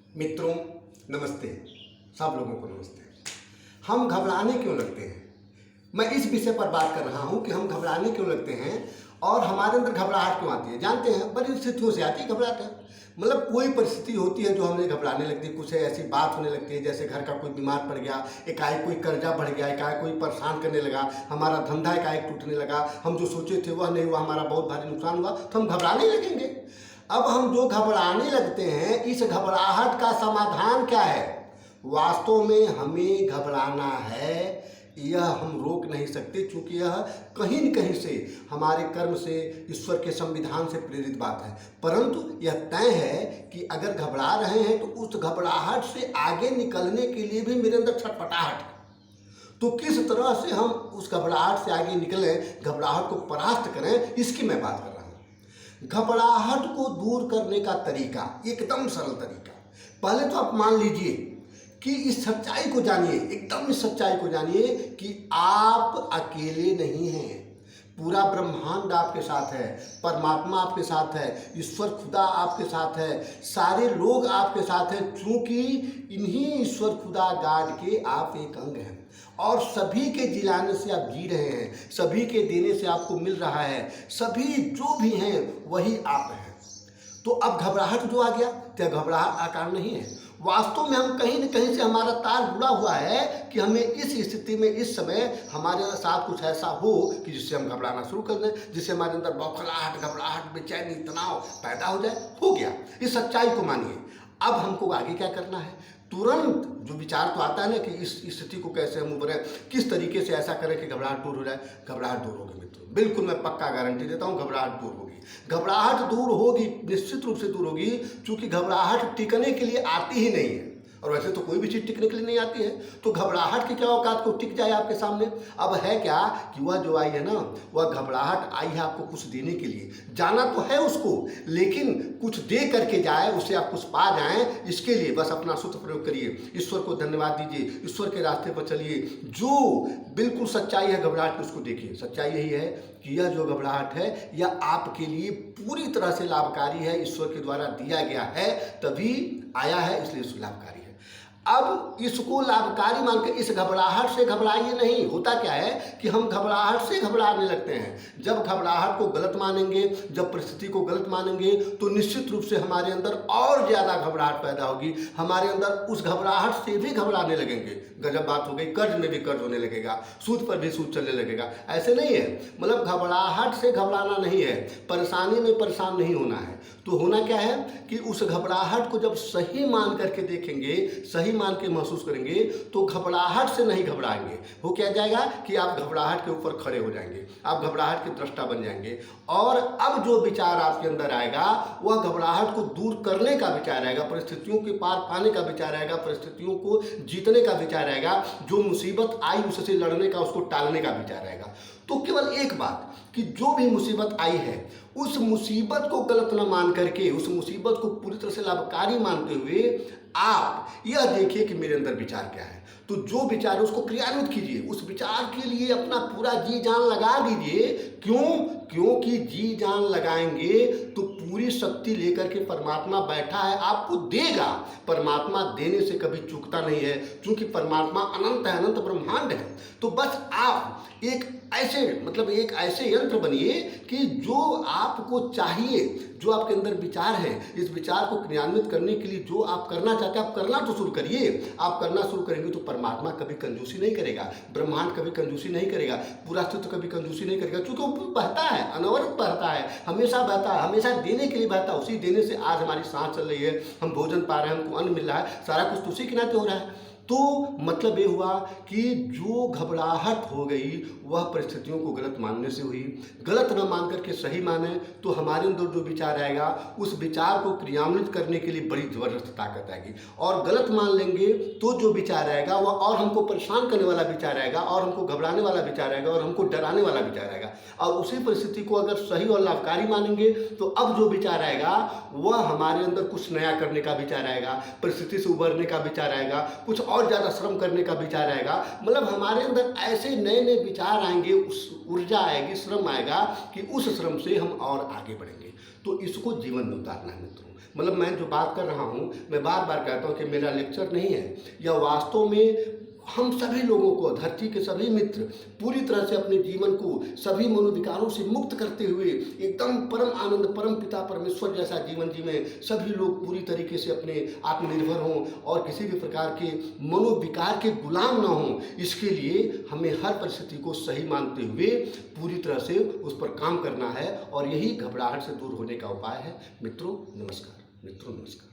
मित्रों नमस्ते, सब लोगों को नमस्ते। हम घबराने क्यों लगते हैं, मैं इस विषय पर बात कर रहा हूं कि हम घबराने क्यों लगते हैं और हमारे अंदर घबराहट क्यों आती है। जानते हैं परिस्थितियों से आती है घबराहट है। मतलब कोई परिस्थिति होती है जो हमें घबराने लगती है, कुछ ऐसी बात होने लगती है जैसे घर का कोई बीमार पड़ गया, एकाएक कोई कर्जा बढ़ गया, एकाएक कोई परेशान करने लगा, हमारा धंधा एकाएक टूटने लगा, हम जो सोचे थे वह नहीं हुआ, हमारा बहुत भारी नुकसान हुआ, तो हम घबराने लगेंगे। अब हम जो घबराने लगते हैं, इस घबराहट का समाधान क्या है? वास्तव में हमें घबराना है, यह हम रोक नहीं सकते, क्योंकि यह कहीं न कहीं से हमारे कर्म से, ईश्वर के संविधान से प्रेरित बात है। परंतु यह तय है कि अगर घबरा रहे हैं तो उस घबराहट से आगे निकलने के लिए भी मेरे अंदर छटपटाहट है। तो किस तरह से हम उस घबराहट से आगे निकलें, घबराहट को परास्त करें, इसकी मैं बात कर रहा हूँ। घबराहट को दूर करने का तरीका एकदम सरल तरीका। पहले तो आप मान लीजिए कि इस सच्चाई को जानिए, एकदम इस सच्चाई को जानिए कि आप अकेले नहीं हैं। पूरा ब्रह्मांड आपके साथ है, परमात्मा आपके साथ है, ईश्वर खुदा आपके साथ है, सारे लोग आपके साथ हैं, क्योंकि इन्हीं ईश्वर खुदा गाड के आप एक अंग हैं और सभी के जिलाने से आप जी रहे हैं, सभी के देने से आपको मिल रहा है, सभी जो भी हैं वही आप हैं। तो अब घबराहट जो आ गया, तो घबराहट आकार नहीं है। वास्तव में हम कहीं न कहीं से हमारा तार जुड़ा हुआ है कि हमें इस स्थिति में, इस समय हमारे साथ कुछ ऐसा हो कि जिससे हम घबराना शुरू कर दें, जिससे हमारे अंदर बौखलाहट, घबराहट, बेचैनी, तनाव पैदा हो जाए। हो गया, इस सच्चाई को मानिए। अब हमको आगे क्या करना है? तुरंत जो विचार तो आता है ना कि इस स्थिति को कैसे हम उभरें, किस तरीके से ऐसा करें कि घबराहट दूर हो जाए। घबराहट दूर होगी मित्रों, बिल्कुल मैं पक्का गारंटी देता हूँ, घबराहट दूर होगी। घबराहट दूर होगी, निश्चित रूप से दूर होगी, क्योंकि घबराहट टिकने के लिए आती ही नहीं है। और वैसे तो कोई भी चीज़ टिकने के लिए नहीं आती है, तो घबराहट की क्या औकात को टिक जाए आपके सामने। अब है क्या कि वह जो आई है ना, वह घबराहट आई है आपको कुछ देने के लिए। जाना तो है उसको, लेकिन कुछ दे करके जाए, उससे आप कुछ पा जाएं, इसके लिए बस अपना सूत्र प्रयोग करिए, ईश्वर को धन्यवाद दीजिए, ईश्वर के रास्ते पर चलिए। जो बिल्कुल सच्चाई है घबराहट की, उसको देखिए। सच्चाई यही है कि यह जो घबराहट है, यह आपके लिए पूरी तरह से लाभकारी है, ईश्वर के द्वारा दिया गया है, तभी आया है, इसलिए इसको लाभकारी है। अब इसको लाभकारी मानकर इस घबराहट से घबराइए नहीं। होता क्या है कि हम घबराहट से घबराने लगते हैं। जब घबराहट को गलत मानेंगे, जब परिस्थिति को गलत मानेंगे, तो निश्चित रूप से हमारे अंदर और ज़्यादा घबराहट पैदा होगी। हमारे अंदर उस घबराहट से भी घबराने लगेंगे। गजब बात हो गई, कर्ज में भी कर्ज होने लगेगा, सूद पर भी सूद चलने लगेगा। ऐसे नहीं है, मतलब घबराहट से घबराना नहीं है, परेशानी में परेशान नहीं होना है। तो होना क्या है कि उस घबराहट को जब सही मान करके देखेंगे, सही मान के महसूस करेंगे, तो घबराहट से नहीं घबराएंगे। वो क्या जाएगा कि आप घबराहट के ऊपर खड़े हो जाएंगे, आप घबराहट के दृष्टा बन जाएंगे। और अब जो विचार आपके अंदर आएगा, वह घबराहट को दूर करने का विचार आएगा, परिस्थितियों के पार पाने का विचार आएगा, परिस्थितियों को जीतने का विचार आएगा, जो मुसीबत आई उससे लड़ने का, उसको टालने का विचार आएगा। तो केवल एक बात कि जो भी मुसीबत आई है, उस मुसीबत को गलत न मान करके, उस मुसीबत को पूरी तरह से लाभकारी मानते हुए आप यह देखिए कि मेरे अंदर विचार क्या है। तो जो विचार है उसको क्रियान्वित कीजिए, उस विचार के लिए अपना पूरा जी जान लगा दीजिए। क्यों? क्योंकि जी जान लगाएंगे तो पूरी शक्ति लेकर के परमात्मा बैठा है, आपको देगा। परमात्मा देने से कभी चूकता नहीं है, क्योंकि परमात्मा अनंत है, अनंत ब्रह्मांड है। तो बस आप एक ऐसे यंत्र बनिए कि जो आपको चाहिए, जो आपके अंदर विचार है, इस विचार को क्रियान्वित करने के लिए जो आप करना चाहते हैं, आप करना तो शुरू करिए। आप करना शुरू करेंगे तो परमात्मा कभी कंजूसी नहीं करेगा, ब्रह्मांड कभी कंजूसी नहीं करेगा, पूरा अस्तित्व कभी कंजूसी नहीं करेगा, क्योंकि वो बहता है, अनवरत बहता है, हमेशा बहता है, हमेशा देने के लिए बहता है। उसी देने से आज हमारी सांस चल रही है, हम भोजन पा रहे हैं, हमको अन्न मिल रहा है, सारा कुछ तो उसी के नाते हो रहा है। तो मतलब ये हुआ कि जो घबराहट हो गई वह परिस्थितियों को गलत मानने से हुई। गलत न मान करके सही माने तो हमारे अंदर जो विचार आएगा, उस विचार को क्रियान्वित करने के लिए बड़ी ज़बरदस्त ताकत आएगी। और गलत मान लेंगे तो जो विचार आएगा वह और हमको परेशान करने वाला विचार आएगा, और हमको घबराने वाला विचार आएगा, और हमको डराने वाला विचार आएगा। और उसी परिस्थिति को अगर सही और लाभकारी मानेंगे तो अब जो विचार आएगा वह हमारे अंदर कुछ नया करने का विचार आएगा, परिस्थिति से उबरने का विचार आएगा, कुछ और ज़्यादा श्रम करने का विचार आएगा। मतलब हमारे अंदर ऐसे नए नए विचार आएंगे, उस ऊर्जा आएगी, श्रम आएगा कि उस श्रम से हम और आगे बढ़ेंगे। तो इसको जीवन में उतारना है मित्रों। मतलब मैं जो बात कर रहा हूँ, मैं बार बार कहता हूँ कि मेरा लेक्चर नहीं है, यह वास्तव में हम सभी लोगों को, धरती के सभी मित्र पूरी तरह से अपने जीवन को सभी मनोविकारों से मुक्त करते हुए एकदम परम आनंद, परम पिता परमेश्वर जैसा जीवन जीवें। सभी लोग पूरी तरीके से अपने आत्मनिर्भर हों और किसी भी प्रकार के मनोविकार के गुलाम ना हों। इसके लिए हमें हर परिस्थिति को सही मानते हुए पूरी तरह से उस पर काम करना है, और यही घबराहट से दूर होने का उपाय है। मित्रों नमस्कार। मित्रों नमस्कार।